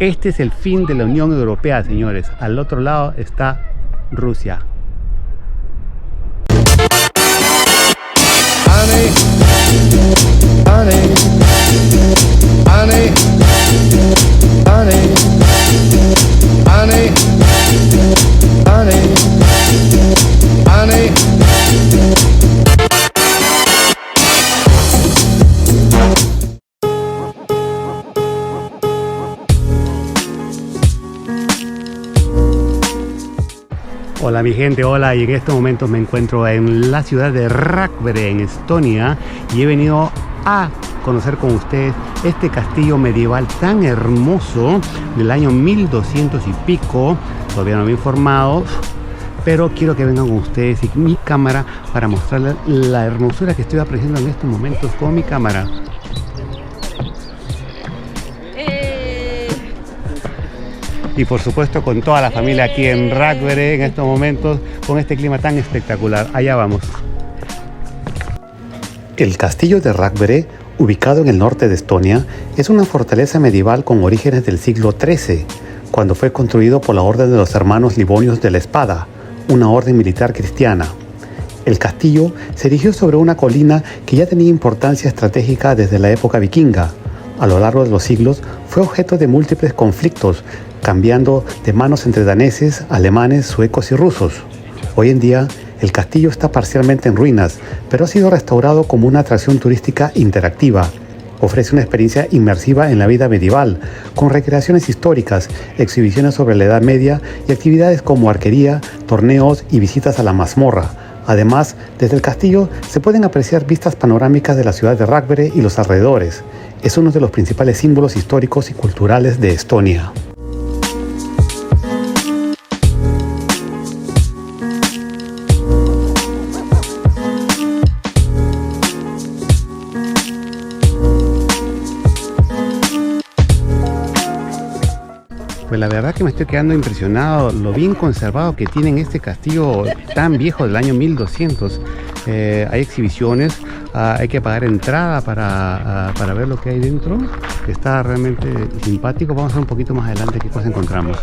Este es el fin de la Unión Europea, señores. Al otro lado está Rusia. Honey, honey, honey, honey, honey, honey, honey. Hola mi gente, hola, y en estos momentos me encuentro en la ciudad de Rakvere, en Estonia, y he venido a conocer con ustedes este castillo medieval tan hermoso del año 1200 y pico. Todavía no me he informado, pero quiero que vengan con ustedes y mi cámara para mostrarles la hermosura que estoy apreciando en estos momentos con mi cámara. Y por supuesto con toda la familia aquí en Rakvere en estos momentos, con este clima tan espectacular. Allá vamos. El castillo de Rakvere, ubicado en el norte de Estonia, es una fortaleza medieval con orígenes del siglo XIII, cuando fue construido por la Orden de los Hermanos Livonios de la Espada, una orden militar cristiana. El castillo se erigió sobre una colina que ya tenía importancia estratégica desde la época vikinga. A lo largo de los siglos fue objeto de múltiples conflictos, cambiando de manos entre daneses, alemanes, suecos y rusos. Hoy en día, el castillo está parcialmente en ruinas, pero ha sido restaurado como una atracción turística interactiva. Ofrece una experiencia inmersiva en la vida medieval, con recreaciones históricas, exhibiciones sobre la Edad Media y actividades como arquería, torneos y visitas a la mazmorra. Además, desde el castillo se pueden apreciar vistas panorámicas de la ciudad de Rakvere y los alrededores. Es uno de los principales símbolos históricos y culturales de Estonia. Pues la verdad que me estoy quedando impresionado lo bien conservado que tienen este castillo tan viejo del año 1200. Hay exhibiciones, hay que pagar entrada para ver lo que hay dentro, que está realmente simpático. Vamos a ver un poquito más adelante qué cosa encontramos.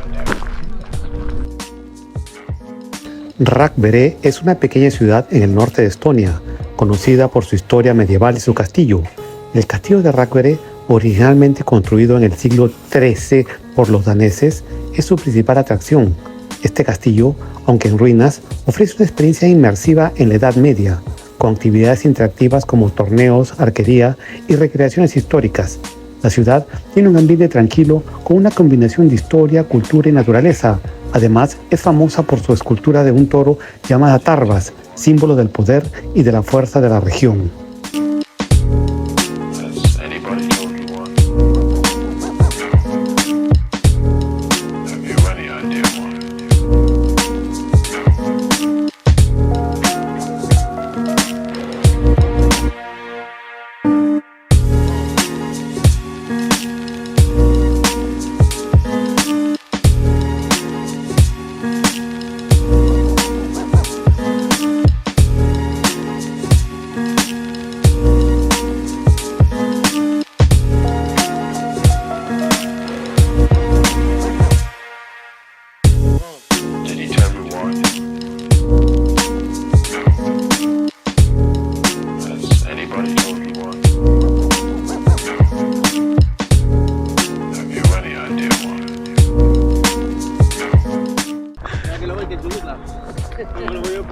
Rakvere es una pequeña ciudad en el norte de Estonia, conocida por su historia medieval y su castillo. El castillo de Rakvere, originalmente construido en el siglo XIII por los daneses, es su principal atracción. Este castillo, aunque en ruinas, ofrece una experiencia inmersiva en la Edad Media, con actividades interactivas como torneos, arquería y recreaciones históricas. La ciudad tiene un ambiente tranquilo con una combinación de historia, cultura y naturaleza. Además, es famosa por su escultura de un toro llamada Tarbas, símbolo del poder y de la fuerza de la región.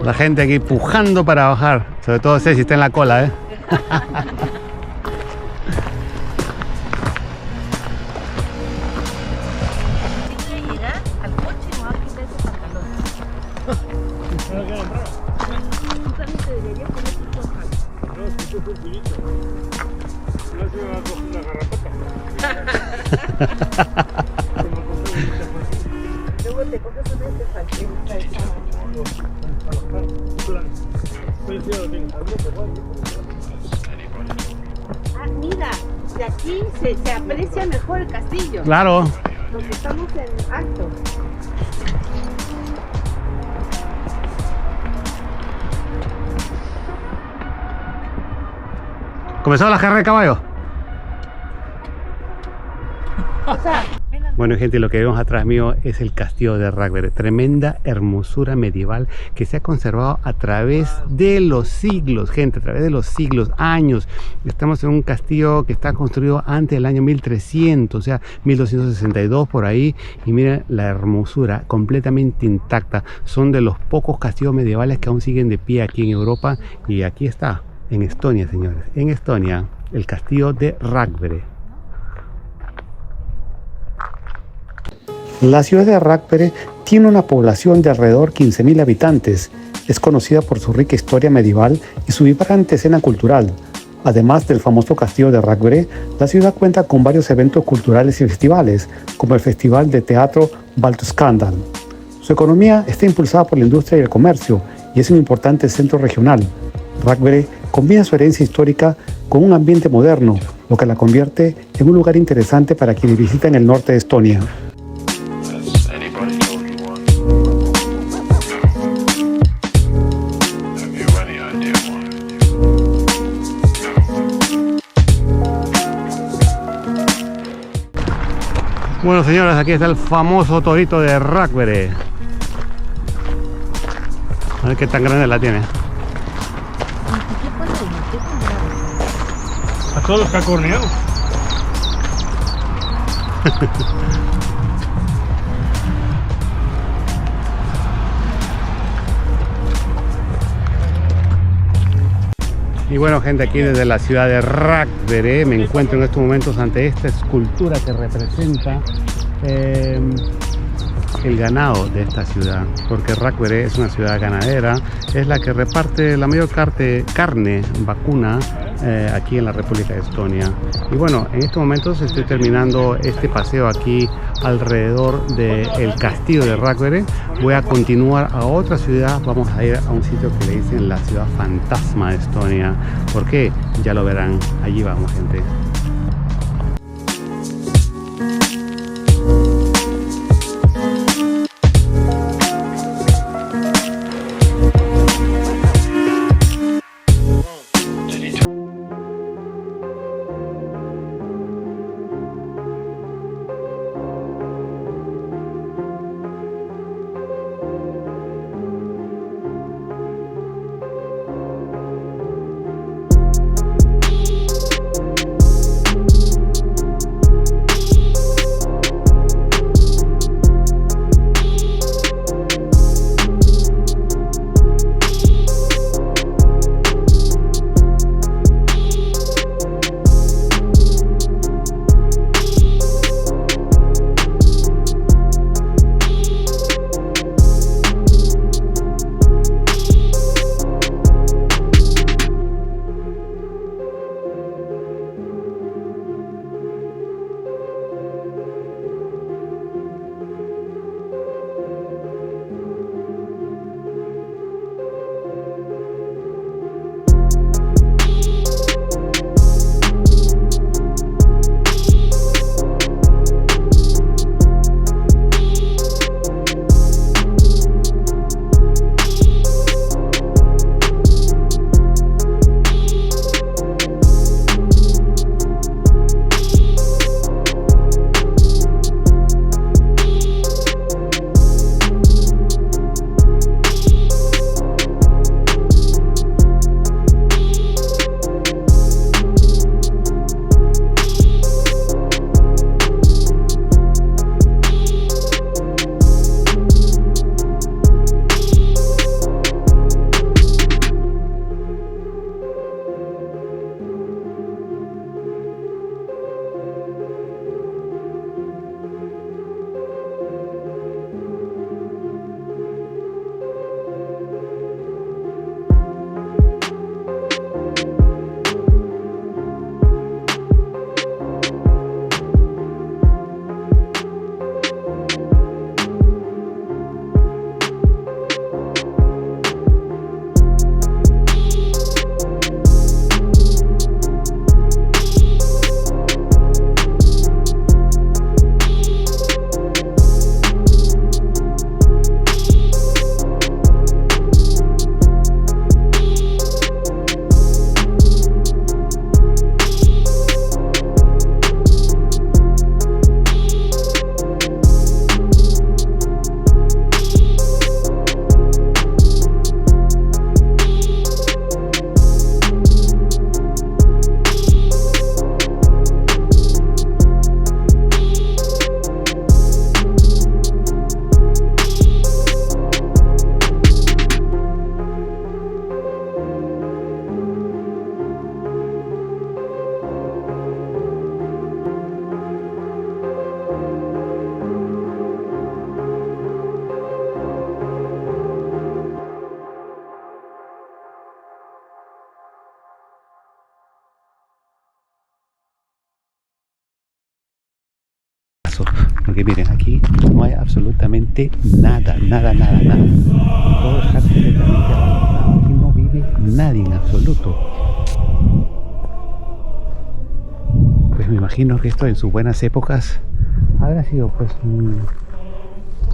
La gente aquí pujando para bajar, sobre todo Ceci está en la cola, ¿eh? Luego te coges Ah, mira, de aquí se aprecia mejor el castillo. Claro. Porque estamos en alto. ¿Comenzó la carrera de caballo? O sea, ven la Bueno, gente, lo que vemos atrás mío es el castillo de Rakvere, tremenda hermosura medieval que se ha conservado a través de los siglos, gente, a través de los siglos, años. Estamos en un castillo que está construido antes del año 1300, o sea, 1262 por ahí, y miren la hermosura, completamente intacta. Son de los pocos castillos medievales que aún siguen de pie aquí en Europa, y aquí está, en Estonia, señores, en Estonia, el castillo de Rakvere. La ciudad de Rakvere tiene una población de alrededor 15.000 habitantes. Es conocida por su rica historia medieval y su vibrante escena cultural. Además del famoso castillo de Rakvere, la ciudad cuenta con varios eventos culturales y festivales, como el Festival de Teatro Baltuskandan. Su economía está impulsada por la industria y el comercio y es un importante centro regional. Rakvere combina su herencia histórica con un ambiente moderno, lo que la convierte en un lugar interesante para quienes visitan el norte de Estonia. Bueno, señoras, aquí está el famoso torito de Rakvere. A ver qué tan grande la tiene. A todos los cacorneados. Y bueno, gente, aquí desde la ciudad de Rakvere me encuentro en estos momentos ante esta escultura que representa el ganado de esta ciudad, porque Rakvere es una ciudad ganadera, es la que reparte la mayor carne vacuna aquí en la República de Estonia. Y bueno, en estos momentos estoy terminando este paseo aquí alrededor del castillo de Rakvere. Voy a continuar a otra ciudad, vamos a ir a un sitio que le dicen la ciudad fantasma de Estonia. ¿Por qué? Ya lo verán, allí vamos, gente. porque miren, aquí no hay absolutamente nada, nada, nada, nada. Todo está completamente abandonado. Aquí no vive nadie en absoluto. Pues me imagino que esto en sus buenas épocas habrá sido pues un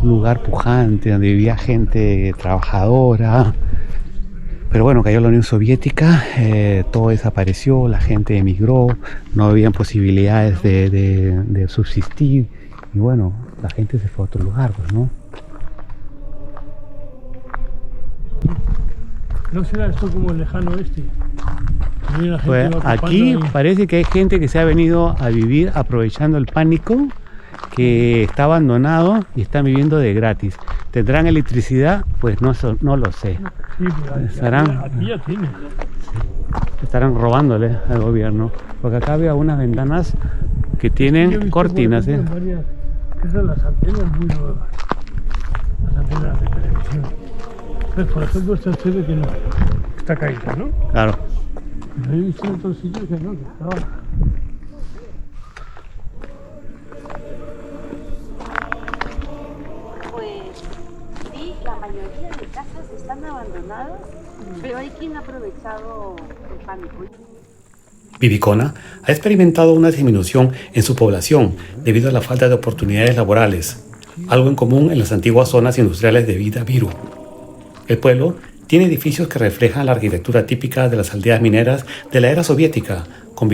lugar pujante donde vivía gente trabajadora. Pero bueno, cayó la Unión Soviética, todo desapareció, la gente emigró, no habían posibilidades de subsistir y bueno, la gente se fue a otro lugar, pues, ¿no? ¿No será esto como el lejano oeste? Pues aquí parece que hay gente que se ha venido a vivir aprovechando el pánico, que está abandonado y están viviendo de gratis. ¿Tendrán electricidad? Pues no lo sé. Sí, pero aquí ya tiene. Estarán robándole al gobierno, porque acá había unas ventanas que tienen cortinas, Esas son las antenas muy nuevas, las antenas de televisión. Pues, por ejemplo, esta se ve que no está caída, ¿no? Claro. Pero he visto en otros sitios que no, que estaba. Pues sí, la mayoría de casas están abandonadas, pero hay quien ha aprovechado el pánico. Bibicona ha experimentado una disminución en su población debido a la falta de oportunidades laborales, algo en común en las antiguas zonas industriales de Vida Viru. El pueblo tiene edificios que reflejan la arquitectura típica de las aldeas mineras de la era soviética, con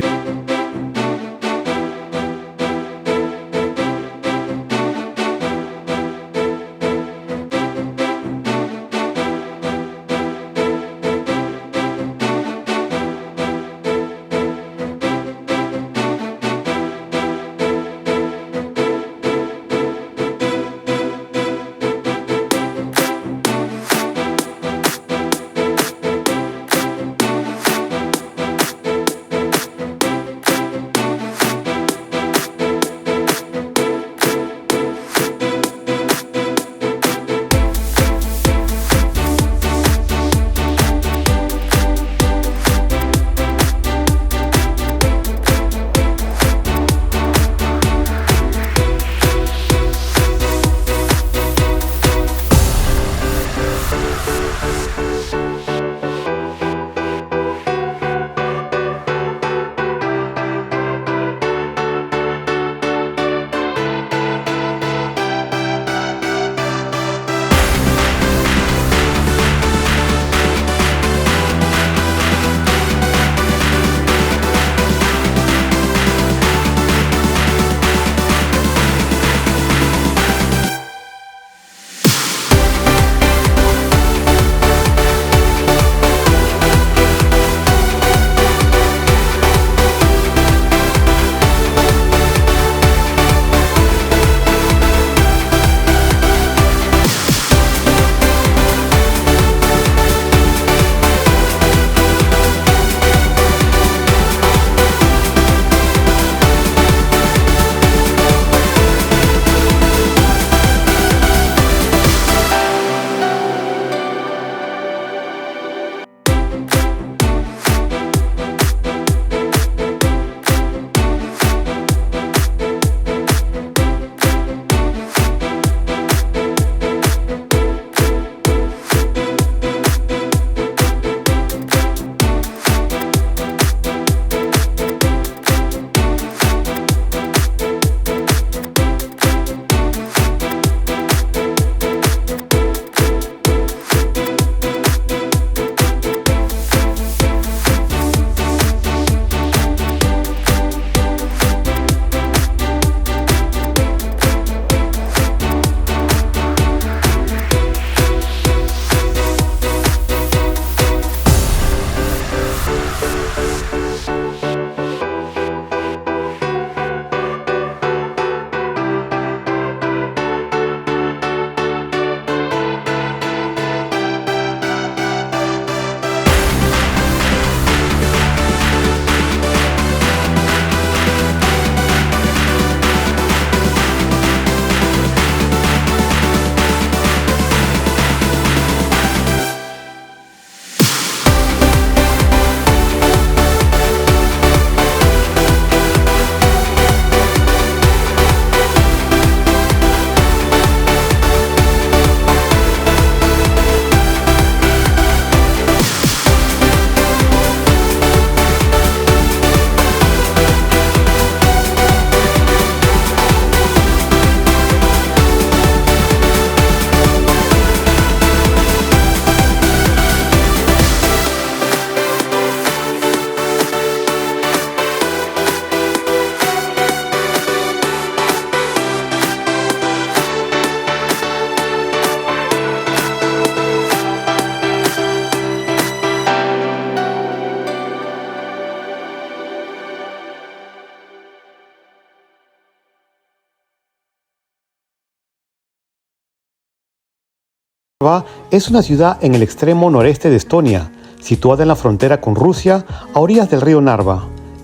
Narva es una ciudad en el extremo noreste de Estonia, situada en la frontera con Rusia, a orillas del río Narva.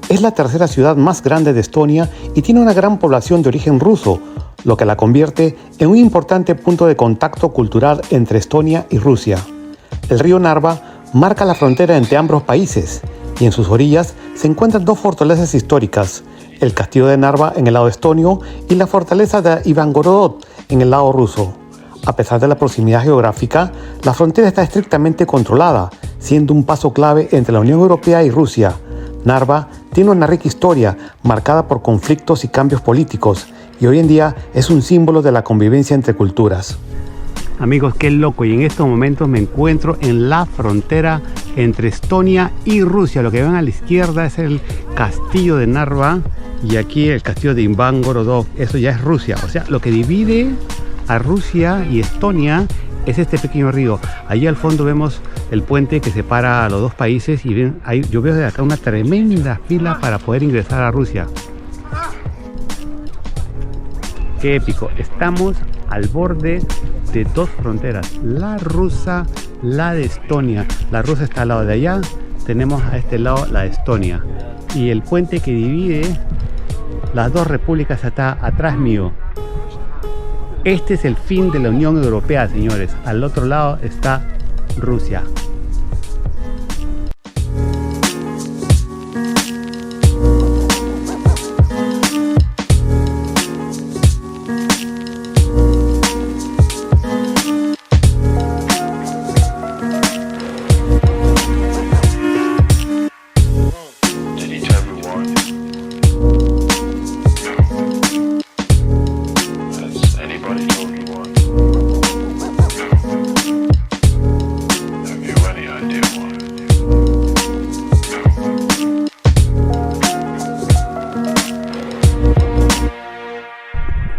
Es la tercera ciudad más grande de Estonia y tiene una gran población de origen ruso, lo que la convierte en un importante punto de contacto cultural entre Estonia y Rusia. El río Narva marca la frontera entre ambos países y en sus orillas se encuentran dos fortalezas históricas, el castillo de Narva en el lado estonio y la fortaleza de Ivangorod en el lado ruso. A pesar de la proximidad geográfica, la frontera está estrictamente controlada, siendo un paso clave entre la Unión Europea y Rusia. Narva tiene una rica historia, marcada por conflictos y cambios políticos, y hoy en día es un símbolo de la convivencia entre culturas. Amigos, qué loco, y en estos momentos me encuentro en la frontera entre Estonia y Rusia. Lo que ven a la izquierda es el castillo de Narva y aquí el castillo de Ivangorod. Eso ya es Rusia, o sea, lo que divide a Rusia y Estonia es este pequeño río. Allí al fondo vemos el puente que separa a los dos países y ven, ahí, yo veo desde acá una tremenda fila para poder ingresar a Rusia. Qué épico, estamos al borde de dos fronteras, la rusa, la de Estonia. La rusa está al lado de allá, tenemos a este lado la de Estonia y el puente que divide las dos repúblicas está atrás mío. Este es el fin de la Unión Europea, señores. Al otro lado está Rusia.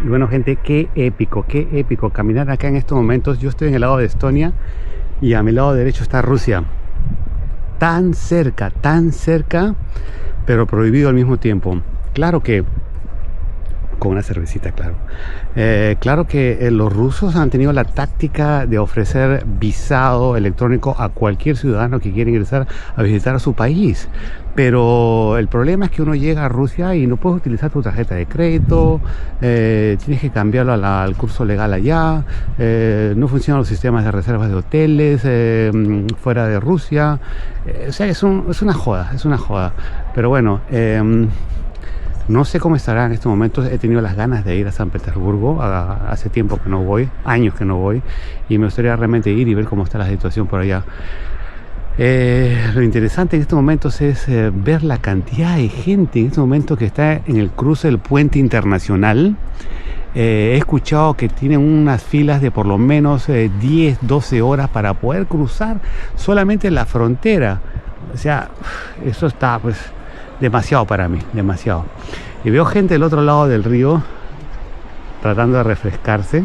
Y bueno, gente, qué épico caminar acá en estos momentos. Yo estoy en el lado de Estonia y a mi lado derecho está Rusia. Tan cerca, pero prohibido al mismo tiempo. Claro que con una cervecita, claro. Claro que los rusos han tenido la táctica de ofrecer visado electrónico a cualquier ciudadano que quiera ingresar a visitar a su país. Pero el problema es que uno llega a Rusia y no puedes utilizar tu tarjeta de crédito, tienes que cambiarlo al curso legal allá, no funcionan los sistemas de reservas de hoteles fuera de Rusia. O sea, es una joda. Pero bueno, no sé cómo estará en estos momentos. He tenido las ganas de ir a San Petersburgo, hace tiempo que no voy, años que no voy, y me gustaría realmente ir y ver cómo está la situación por allá. Lo interesante en estos momentos es ver la cantidad de gente en este momento que está en el cruce del puente internacional. He escuchado que tienen unas filas de por lo menos 10, 12 horas para poder cruzar solamente la frontera. O sea, eso está pues demasiado para mí, demasiado. Y veo gente del otro lado del río tratando de refrescarse.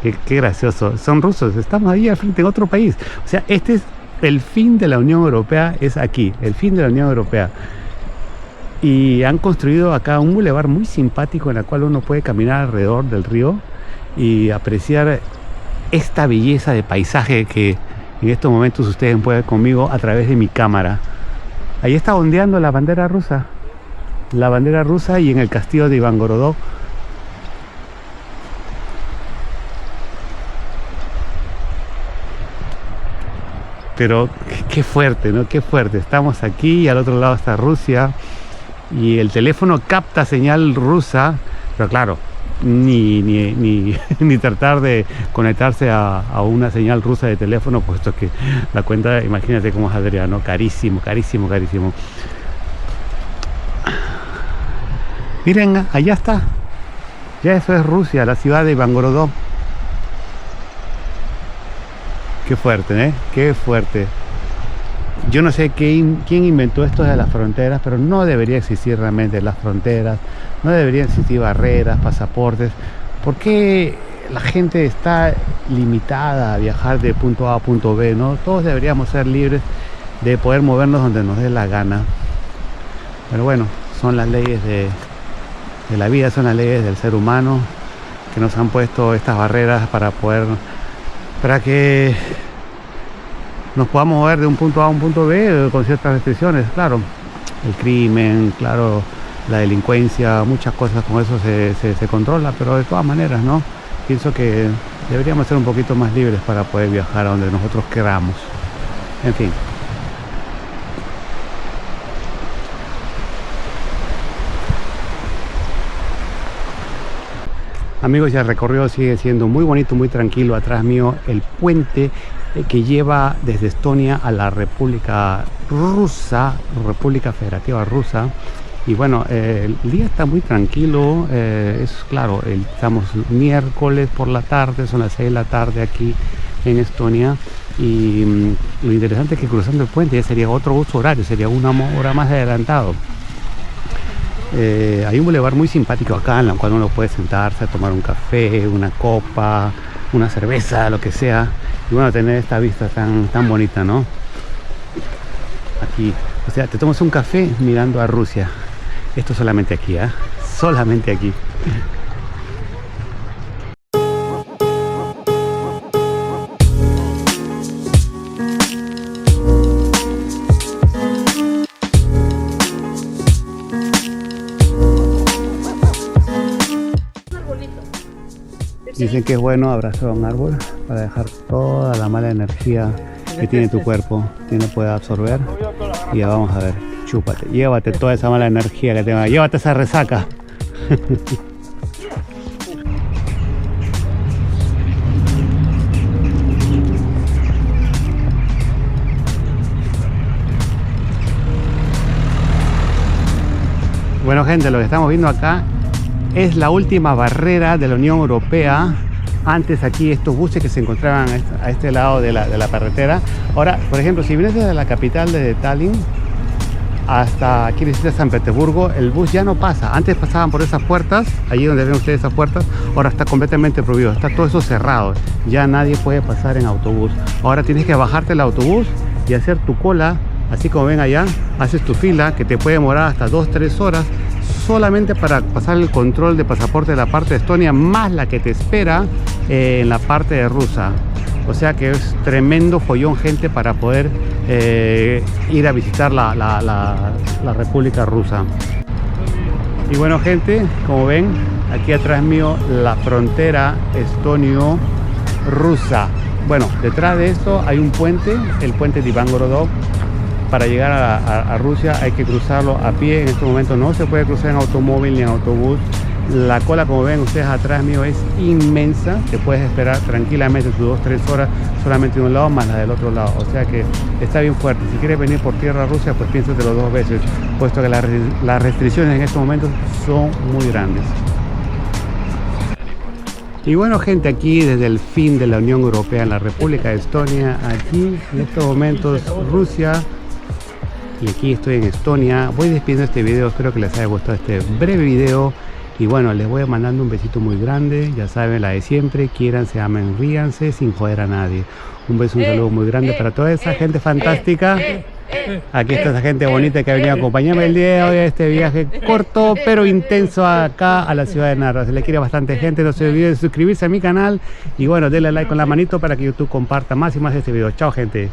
Qué gracioso, son rusos, estamos ahí al frente en otro país. O sea, este es el fin de la Unión Europea, es aquí, el fin de la Unión Europea. Y han construido acá un bulevar muy simpático en el cual uno puede caminar alrededor del río y apreciar esta belleza de paisaje que en estos momentos ustedes pueden ver conmigo a través de mi cámara. Ahí está ondeando la bandera rusa y en el castillo de Ivangorod. Pero qué fuerte, ¿no? Qué fuerte. Estamos aquí y al otro lado está Rusia y el teléfono capta señal rusa, pero claro, ni tratar de conectarse a una señal rusa de teléfono, puesto que la cuenta, imagínate cómo saldría, ¿no? Carísimo. Miren, allá está. Ya eso es Rusia, la ciudad de Ivangorod. Qué fuerte, ¿eh? Qué fuerte. Yo no sé quién inventó esto de las fronteras, pero no debería existir realmente las fronteras, no deberían existir barreras, pasaportes. ¿Por qué la gente está limitada a viajar de punto A a punto B, ¿no? Todos deberíamos ser libres de poder movernos donde nos dé la gana. Pero bueno, son las leyes de la vida, son las leyes del ser humano que nos han puesto estas barreras para poder para que nos podamos mover de un punto A a un punto B con ciertas restricciones, claro. El crimen, claro, la delincuencia, muchas cosas con eso se controla, pero de todas maneras, ¿no? Pienso que deberíamos ser un poquito más libres para poder viajar a donde nosotros queramos. En fin. Amigos, ya el recorrido sigue siendo muy bonito, muy tranquilo. Atrás mío el puente que lleva desde Estonia a la República Rusa, República Federativa Rusa. Y bueno, el día está muy tranquilo, es claro, estamos miércoles por la tarde, son las 6 de la tarde aquí en Estonia. Y lo interesante es que cruzando el puente ya sería otro uso horario, sería una hora más adelantado. Hay un bulevar muy simpático acá en el cual uno puede sentarse a tomar un café, una copa, una cerveza, lo que sea, y bueno, tener esta vista tan bonita, ¿no? Aquí, o sea, te tomas un café mirando a Rusia. Esto solamente aquí, ¿eh? Solamente aquí. Dicen que es bueno abrazar a un árbol para dejar toda la mala energía que tiene tu cuerpo, que no puede absorber. Y ya vamos a ver, chúpate, llévate toda esa mala energía que tenga, llévate esa resaca. Bueno, gente, lo que estamos viendo acá es la última barrera de la Unión Europea. Antes aquí estos buses que se encontraban a este lado de la carretera. Ahora, por ejemplo, si vienes desde la capital de Tallinn hasta aquí de San Petersburgo, el bus ya no pasa. Antes pasaban por esas puertas, allí donde ven ustedes esas puertas, ahora está completamente prohibido, está todo eso cerrado. Ya nadie puede pasar en autobús. Ahora tienes que bajarte el autobús y hacer tu cola, así como ven allá, haces tu fila que te puede demorar hasta 2-3 horas. Solamente para pasar el control de pasaporte de la parte de Estonia, más la que te espera en la parte de Rusia. O sea que es tremendo follón, gente, para poder ir a visitar la República Rusa. Y bueno, gente, como ven, aquí atrás mío la frontera estonio-rusa. Bueno, detrás de esto hay un puente, el puente de Ivangorod. Para llegar a Rusia hay que cruzarlo a pie. En este momento no se puede cruzar en automóvil ni en autobús. La cola, como ven ustedes atrás mío, es inmensa. Te puedes esperar tranquilamente tus 2-3 horas solamente de un lado más la del otro lado. O sea que está bien fuerte. Si quieres venir por tierra a Rusia, pues piénsatelo 2 veces, puesto que las restricciones en estos momentos son muy grandes. Y bueno, gente, aquí desde el fin de la Unión Europea en la República de Estonia, aquí en estos momentos Rusia. Y aquí estoy en Estonia. Voy despidiendo este video, espero que les haya gustado este breve video. Y bueno, les voy mandando un besito muy grande. Ya saben, la de siempre, quiéranse, amen, ríanse sin joder a nadie. Un beso, un saludo muy grande para toda esa gente fantástica. Aquí está esa gente bonita que ha venido a acompañarme el día de hoy a este viaje corto pero intenso acá a la ciudad de Narva. Se le quiere bastante gente, no se olviden de suscribirse a mi canal y bueno, denle like con la manito para que YouTube comparta más y más este video. Chao, gente.